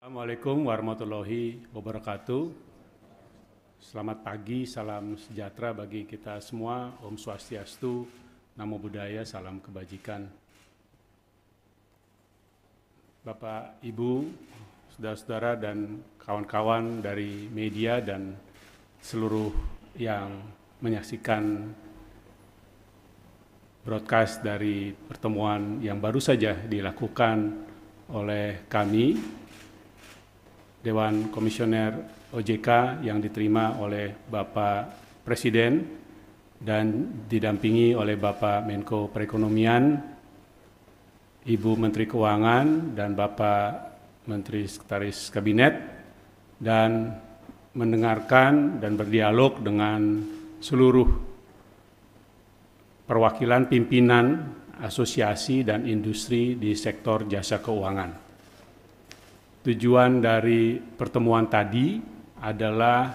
Assalamualaikum warahmatullahi wabarakatuh. Selamat pagi, salam sejahtera bagi kita semua. Om Swastiastu, Namo Buddhaya, salam kebajikan. Bapak, Ibu, saudara-saudara dan kawan-kawan dari media dan seluruh yang menyaksikan broadcast dari pertemuan yang baru saja dilakukan oleh kami, Dewan Komisioner OJK yang diterima oleh Bapak Presiden dan didampingi oleh Bapak Menko Perekonomian, Ibu Menteri Keuangan, dan Bapak Menteri Sekretaris Kabinet, dan mendengarkan dan berdialog dengan seluruh perwakilan pimpinan asosiasi dan industri di sektor jasa keuangan. Tujuan dari pertemuan tadi adalah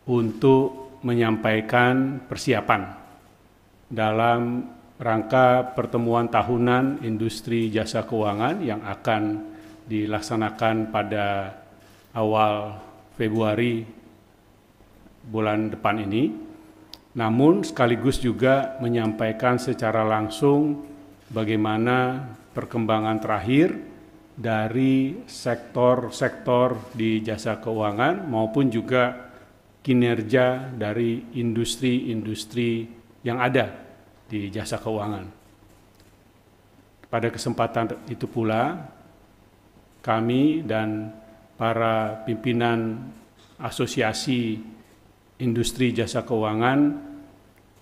untuk menyampaikan persiapan dalam rangka pertemuan tahunan industri jasa keuangan yang akan dilaksanakan pada awal Februari bulan depan ini, namun sekaligus juga menyampaikan secara langsung bagaimana perkembangan terakhir dari sektor-sektor di jasa keuangan maupun juga kinerja dari industri-industri yang ada di jasa keuangan. Pada kesempatan itu pula, kami dan para pimpinan asosiasi industri jasa keuangan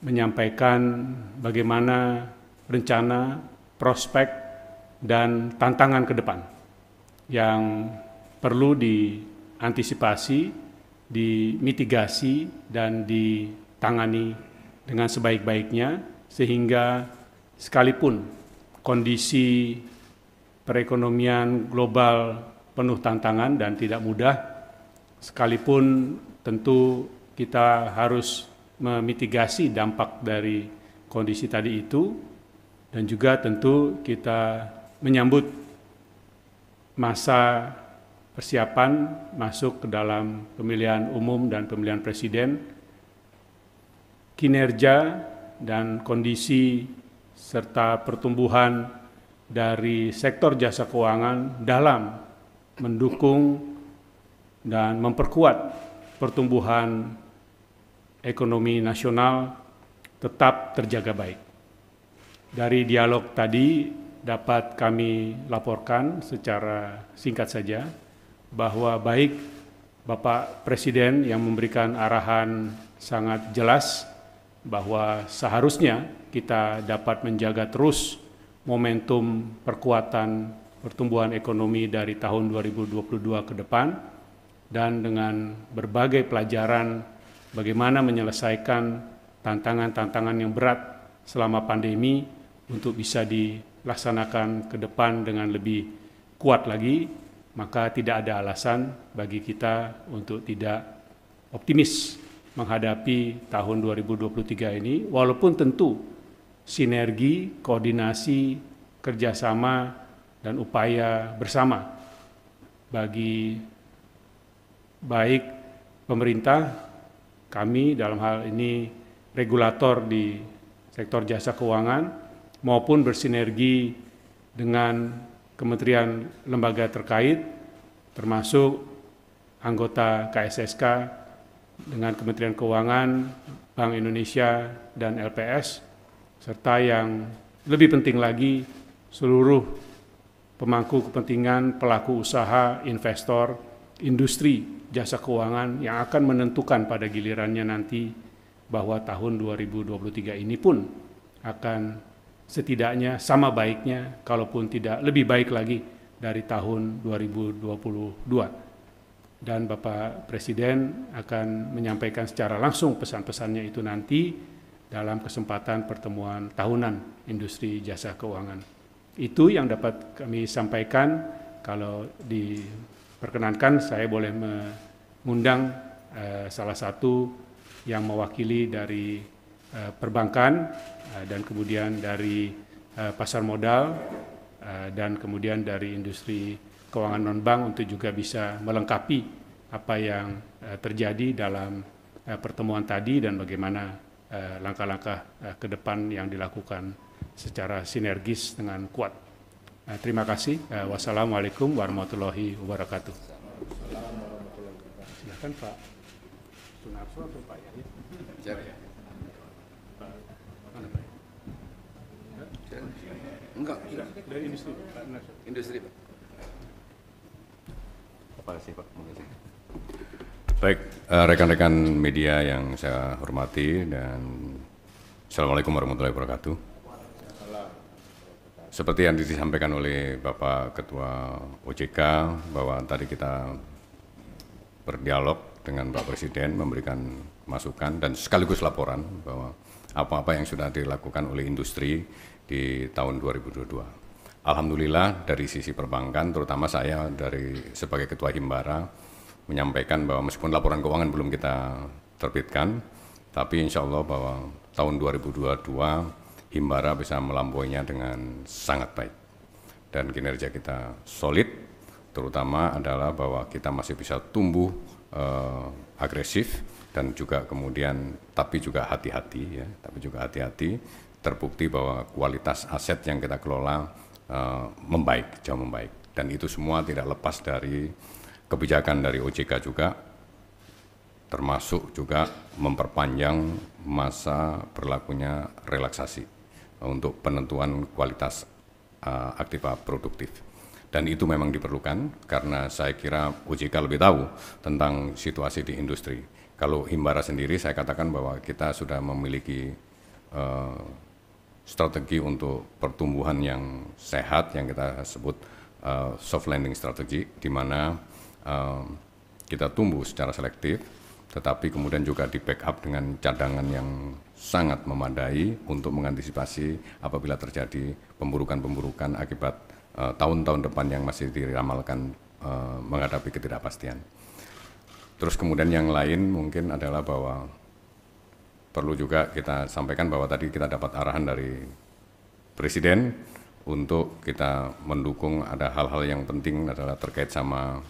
menyampaikan bagaimana rencana, prospek, dan tantangan ke depan yang perlu diantisipasi, dimitigasi, dan ditangani dengan sebaik-baiknya, sehingga sekalipun kondisi perekonomian global penuh tantangan dan tidak mudah, sekalipun tentu kita harus memitigasi dampak dari kondisi tadi itu, dan juga tentu kita menyambut masa persiapan masuk ke dalam pemilihan umum dan pemilihan presiden. Kinerja dan kondisi serta pertumbuhan dari sektor jasa keuangan dalam mendukung dan memperkuat pertumbuhan ekonomi nasional tetap terjaga baik. Dari dialog tadi dapat kami laporkan secara singkat saja bahwa baik Bapak Presiden yang memberikan arahan sangat jelas bahwa seharusnya kita dapat menjaga terus momentum perkuatan pertumbuhan ekonomi dari tahun 2022 ke depan, dan dengan berbagai pelajaran bagaimana menyelesaikan tantangan-tantangan yang berat selama pandemi untuk bisa dilaksanakan ke depan dengan lebih kuat lagi, maka tidak ada alasan bagi kita untuk tidak optimis menghadapi tahun 2023 ini, walaupun tentu sinergi, koordinasi, kerjasama, dan upaya bersama bagi baik pemerintah, kami dalam hal ini regulator di sektor jasa keuangan, maupun bersinergi dengan kementerian lembaga terkait, termasuk anggota KSSK dengan Kementerian Keuangan, Bank Indonesia, dan LPS, serta yang lebih penting lagi seluruh pemangku kepentingan, pelaku usaha, investor, industri jasa keuangan yang akan menentukan pada gilirannya nanti bahwa tahun 2023 ini pun akan setidaknya sama baiknya, kalaupun tidak lebih baik lagi dari tahun 2022. Dan Bapak Presiden akan menyampaikan secara langsung pesan-pesannya itu nanti dalam kesempatan pertemuan tahunan industri jasa keuangan. Itu yang dapat kami sampaikan. Kalau diperkenankan, saya boleh mengundang salah satu yang mewakili dari perbankan dan kemudian dari pasar modal dan kemudian dari industri keuangan non-bank untuk juga bisa melengkapi apa yang terjadi dalam pertemuan tadi dan bagaimana langkah-langkah ke depan yang dilakukan secara sinergis dengan kuat. Terima kasih. Wassalamualaikum warahmatullahi wabarakatuh. Silakan Pak Sunarso atau Pak Yahya? Enggak. Dari industri, Pak. Industri, Pak. Terima kasih, Pak. Baik, rekan-rekan media yang saya hormati dan Assalamualaikum warahmatullahi wabarakatuh. Seperti yang disampaikan oleh Bapak Ketua OJK bahwa tadi kita berdialog dengan Pak Presiden, memberikan masukan dan sekaligus laporan bahwa apa-apa yang sudah dilakukan oleh industri di tahun 2022. Alhamdulillah dari sisi perbankan, terutama saya sebagai Ketua Himbara menyampaikan bahwa meskipun laporan keuangan belum kita terbitkan, tapi insya Allah bahwa tahun 2022 Himbara bisa melampauinya dengan sangat baik dan kinerja kita solid, terutama adalah bahwa kita masih bisa tumbuh agresif dan juga kemudian tapi juga hati-hati ya, terbukti bahwa kualitas aset yang kita kelola membaik, jauh membaik, dan itu semua tidak lepas dari kebijakan dari OJK juga, termasuk juga memperpanjang masa berlakunya relaksasi untuk penentuan kualitas aktiva produktif. Dan itu memang diperlukan karena saya kira OJK lebih tahu tentang situasi di industri. Kalau Himbara sendiri saya katakan bahwa kita sudah memiliki strategi untuk pertumbuhan yang sehat yang kita sebut soft landing strategy, di mana kita tumbuh secara selektif, tetapi kemudian juga di backup dengan cadangan yang sangat memadai untuk mengantisipasi apabila terjadi pemburukan-pemburukan akibat tahun-tahun depan yang masih diramalkan menghadapi ketidakpastian. Terus kemudian yang lain mungkin adalah bahwa perlu juga kita sampaikan bahwa tadi kita dapat arahan dari Presiden untuk kita mendukung ada hal-hal yang penting adalah terkait sama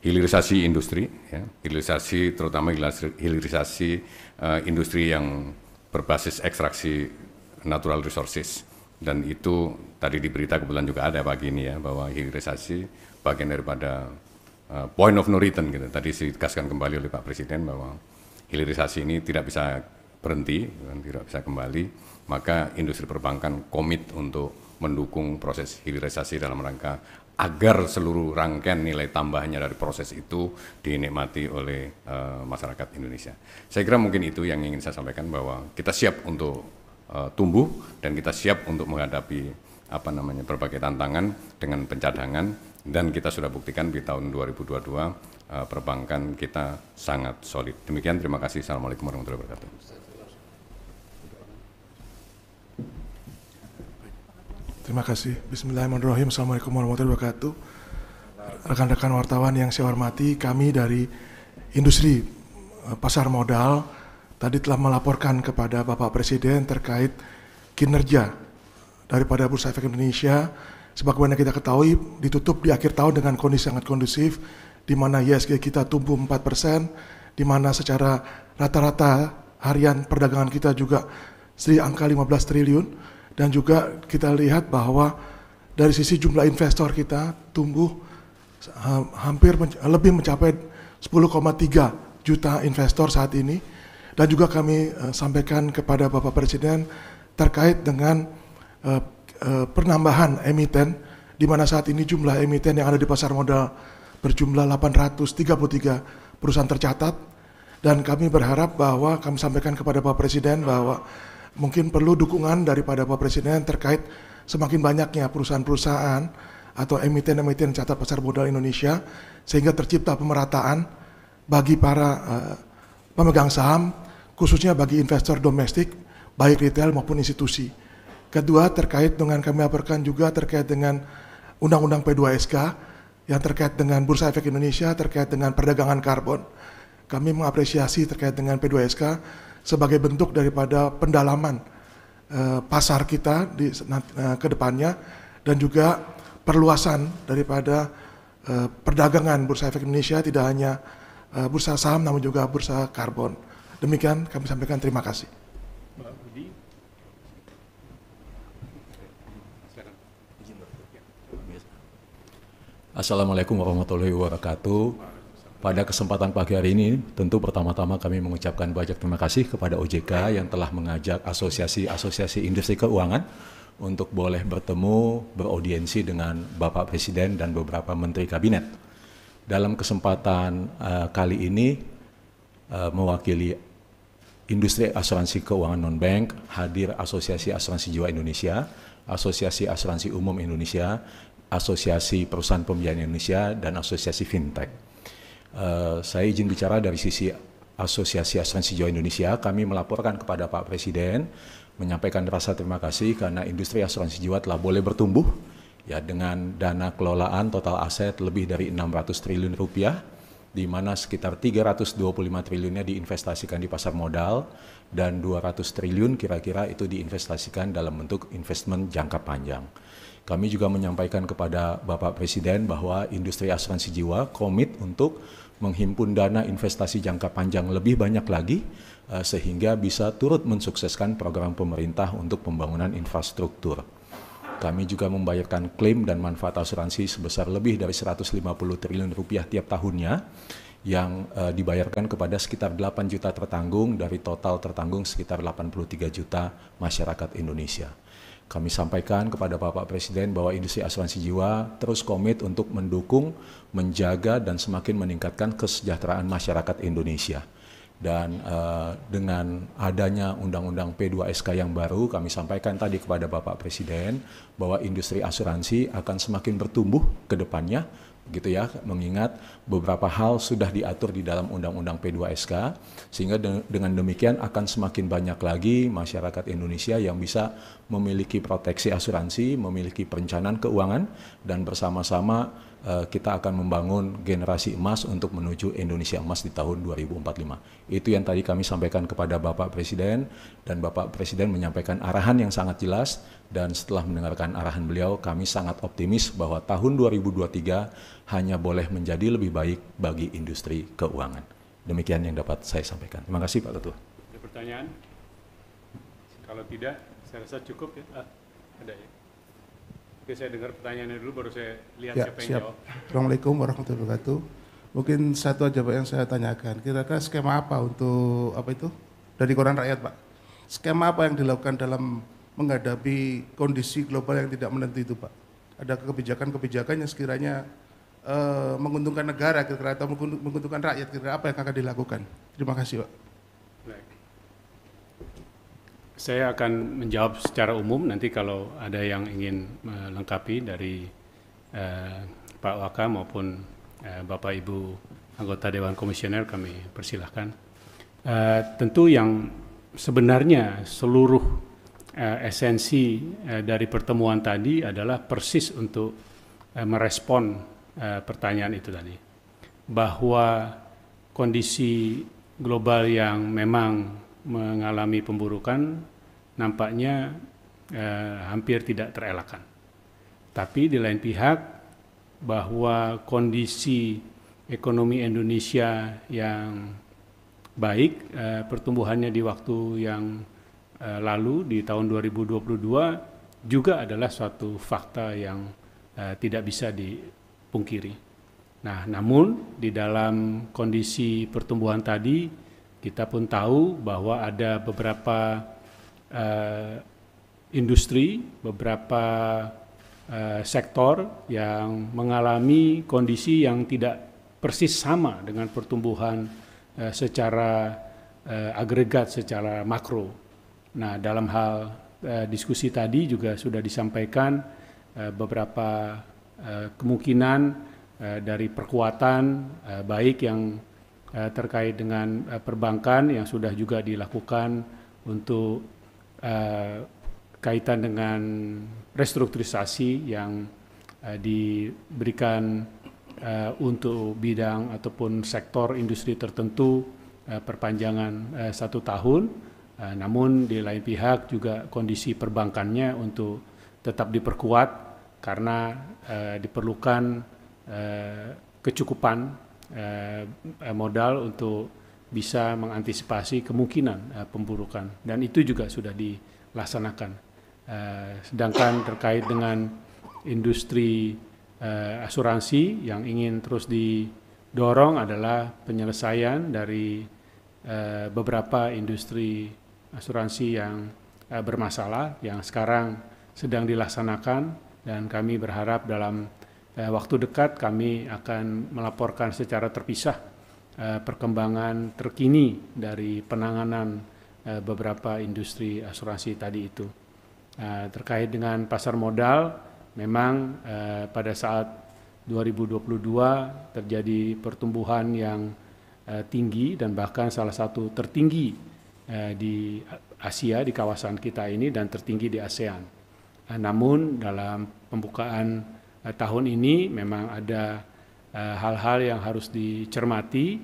hilirisasi industri, ya, hilirisasi terutama hilirisasi industri yang berbasis ekstraksi natural resources, dan itu tadi di berita kebetulan juga ada pagi ini ya bahwa hilirisasi bagian daripada point of no return gitu. Tadi ditegaskan kembali oleh Pak Presiden bahwa hilirisasi ini tidak bisa berhenti dan tidak bisa kembali, maka industri perbankan komit untuk mendukung proses hilirisasi dalam rangka agar seluruh rangkaian nilai tambahnya dari proses itu dinikmati oleh masyarakat Indonesia. Saya kira mungkin itu yang ingin saya sampaikan, bahwa kita siap untuk tumbuh dan kita siap untuk menghadapi berbagai tantangan dengan pencadangan, dan kita sudah buktikan di tahun 2022 perbankan kita sangat solid. Demikian, terima kasih. Assalamualaikum warahmatullahi wabarakatuh. Terima kasih. Bismillahirrahmanirrahim. Assalamualaikum warahmatullahi wabarakatuh. Rekan-rekan wartawan yang saya hormati, kami dari industri pasar modal tadi telah melaporkan kepada Bapak Presiden terkait kinerja daripada Bursa Efek Indonesia. Sebagaimana kita ketahui, ditutup di akhir tahun dengan kondisi sangat kondusif, di mana ISG kita tumbuh 4%, di mana secara rata-rata harian perdagangan kita juga di angka 15 triliun, dan juga kita lihat bahwa dari sisi jumlah investor kita tumbuh hampir lebih mencapai 10,3 juta investor saat ini. Dan juga kami sampaikan kepada Bapak Presiden terkait dengan penambahan emiten, di mana saat ini jumlah emiten yang ada di pasar modal berjumlah 833 perusahaan tercatat, dan kami berharap bahwa kami sampaikan kepada Bapak Presiden bahwa mungkin perlu dukungan daripada Bapak Presiden terkait semakin banyaknya perusahaan-perusahaan atau emiten-emiten catat pasar modal Indonesia, sehingga tercipta pemerataan bagi para pemegang saham, khususnya bagi investor domestik, baik retail maupun institusi. Kedua, terkait dengan kami laporkan juga terkait dengan Undang-Undang P2SK yang terkait dengan Bursa Efek Indonesia, terkait dengan perdagangan karbon. Kami mengapresiasi terkait dengan P2SK sebagai bentuk daripada pendalaman pasar kita ke depannya, dan juga perluasan daripada perdagangan Bursa Efek Indonesia, tidak hanya bursa saham namun juga bursa karbon. Demikian kami sampaikan, terima kasih. Assalamualaikum warahmatullahi wabarakatuh. Pada kesempatan pagi hari ini, tentu pertama-tama kami mengucapkan banyak terima kasih kepada OJK yang telah mengajak asosiasi industri keuangan untuk boleh bertemu, beraudiensi dengan Bapak Presiden dan beberapa Menteri Kabinet. Dalam kesempatan kali ini, mewakili industri asuransi keuangan non-bank, hadir Asosiasi Asuransi Jiwa Indonesia, Asosiasi Asuransi Umum Indonesia, Asosiasi Perusahaan Pembiayaan Indonesia, dan Asosiasi Fintech. Saya izin bicara dari sisi Asosiasi Asuransi Jiwa Indonesia. Kami melaporkan kepada Pak Presiden, menyampaikan rasa terima kasih karena industri asuransi jiwa telah boleh bertumbuh ya dengan dana kelolaan total aset lebih dari 600 triliun rupiah, di mana sekitar 325 triliunnya diinvestasikan di pasar modal dan 200 triliun kira-kira itu diinvestasikan dalam bentuk investment jangka panjang. Kami juga menyampaikan kepada Bapak Presiden bahwa industri asuransi jiwa komit untuk menghimpun dana investasi jangka panjang lebih banyak lagi sehingga bisa turut mensukseskan program pemerintah untuk pembangunan infrastruktur. Kami juga membayarkan klaim dan manfaat asuransi sebesar lebih dari 150 triliun rupiah tiap tahunnya yang dibayarkan kepada sekitar 8 juta tertanggung dari total tertanggung sekitar 83 juta masyarakat Indonesia. Kami sampaikan kepada Bapak Presiden bahwa industri asuransi jiwa terus komit untuk mendukung, menjaga, dan semakin meningkatkan kesejahteraan masyarakat Indonesia. Dan dengan adanya Undang-Undang P2SK yang baru, kami sampaikan tadi kepada Bapak Presiden bahwa industri asuransi akan semakin bertumbuh ke depannya, gitu ya, mengingat beberapa hal sudah diatur di dalam Undang-Undang P2SK, sehingga dengan demikian akan semakin banyak lagi masyarakat Indonesia yang bisa memiliki proteksi asuransi, memiliki perencanaan keuangan, dan bersama-sama kita akan membangun generasi emas untuk menuju Indonesia emas di tahun 2045. Itu yang tadi kami sampaikan kepada Bapak Presiden, dan Bapak Presiden menyampaikan arahan yang sangat jelas, dan setelah mendengarkan arahan beliau, kami sangat optimis bahwa tahun 2023 hanya boleh menjadi lebih baik bagi industri keuangan. Demikian yang dapat saya sampaikan. Terima kasih Pak Ketua. Ada pertanyaan? Kalau tidak, saya rasa cukup ya. Ada ya. Oke, saya dengar pertanyaannya dulu, baru saya lihat Ya, siapa yang siap. jawab. Assalamualaikum warahmatullahi wabarakatuh. Mungkin satu aja Pak yang saya tanyakan. Kira-kira skema apa untuk apa itu dari koran rakyat Pak? Skema apa yang dilakukan dalam menghadapi kondisi global yang tidak menentu itu Pak? Ada kebijakan-kebijakan yang sekiranya menguntungkan negara kira-kira atau menguntungkan rakyat, kira-kira apa yang akan dilakukan? Terima kasih Pak. Baik. Saya akan menjawab secara umum, nanti kalau ada yang ingin melengkapi dari Pak Waka maupun Bapak Ibu anggota Dewan Komisioner kami persilahkan. Tentu yang sebenarnya seluruh esensi dari pertemuan tadi adalah persis untuk merespon pertanyaan itu tadi, bahwa kondisi global yang memang mengalami pemburukan nampaknya hampir tidak terelakkan. Tapi di lain pihak bahwa kondisi ekonomi Indonesia yang baik, pertumbuhannya di waktu yang lalu di tahun 2022 juga adalah suatu fakta yang tidak bisa dipungkiri. Nah, namun di dalam kondisi pertumbuhan tadi kita pun tahu bahwa ada beberapa industri, beberapa sektor yang mengalami kondisi yang tidak persis sama dengan pertumbuhan secara agregat, secara makro. Nah, dalam hal diskusi tadi juga sudah disampaikan beberapa kemungkinan dari perkuatan baik yang terkait dengan perbankan yang sudah juga dilakukan untuk kaitan dengan restrukturisasi yang diberikan untuk bidang ataupun sektor industri tertentu perpanjangan 1 tahun, namun di lain pihak juga kondisi perbankannya untuk tetap diperkuat karena diperlukan kecukupan modal untuk bisa mengantisipasi kemungkinan pemburukan, dan itu juga sudah dilaksanakan. Sedangkan terkait dengan industri asuransi yang ingin terus didorong adalah penyelesaian dari beberapa industri asuransi yang bermasalah yang sekarang sedang dilaksanakan, dan kami berharap dalam waktu dekat kami akan melaporkan secara terpisah perkembangan terkini dari penanganan beberapa industri asuransi tadi itu. Terkait dengan pasar modal, memang pada saat 2022 terjadi pertumbuhan yang tinggi dan bahkan salah satu tertinggi di Asia, di kawasan kita ini, dan tertinggi di ASEAN. Namun dalam pembukaan tahun ini memang ada hal-hal yang harus dicermati,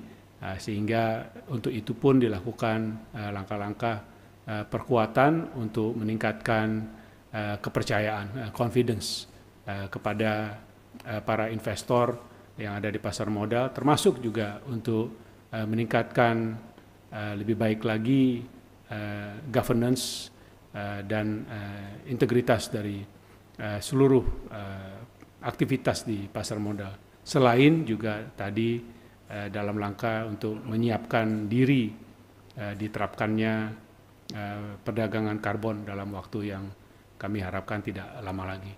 sehingga untuk itu pun dilakukan langkah-langkah perkuatan untuk meningkatkan kepercayaan, confidence kepada para investor yang ada di pasar modal, termasuk juga untuk meningkatkan lebih baik lagi governance dan integritas dari seluruh aktivitas di pasar modal. Selain juga tadi dalam langkah untuk menyiapkan diri diterapkannya perdagangan karbon dalam waktu yang kami harapkan tidak lama lagi.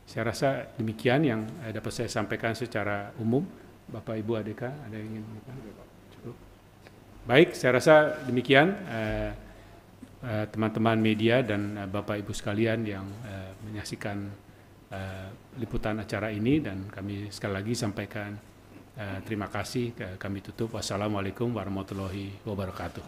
Saya rasa demikian yang dapat saya sampaikan secara umum. Bapak, Ibu, ADK, ada yang ingin menyampaikan? Cukup. Baik, saya rasa demikian teman-teman media dan Bapak Ibu sekalian yang menyaksikan liputan acara ini, dan kami sekali lagi sampaikan terima kasih. Kami tutup. Wassalamualaikum warahmatullahi wabarakatuh.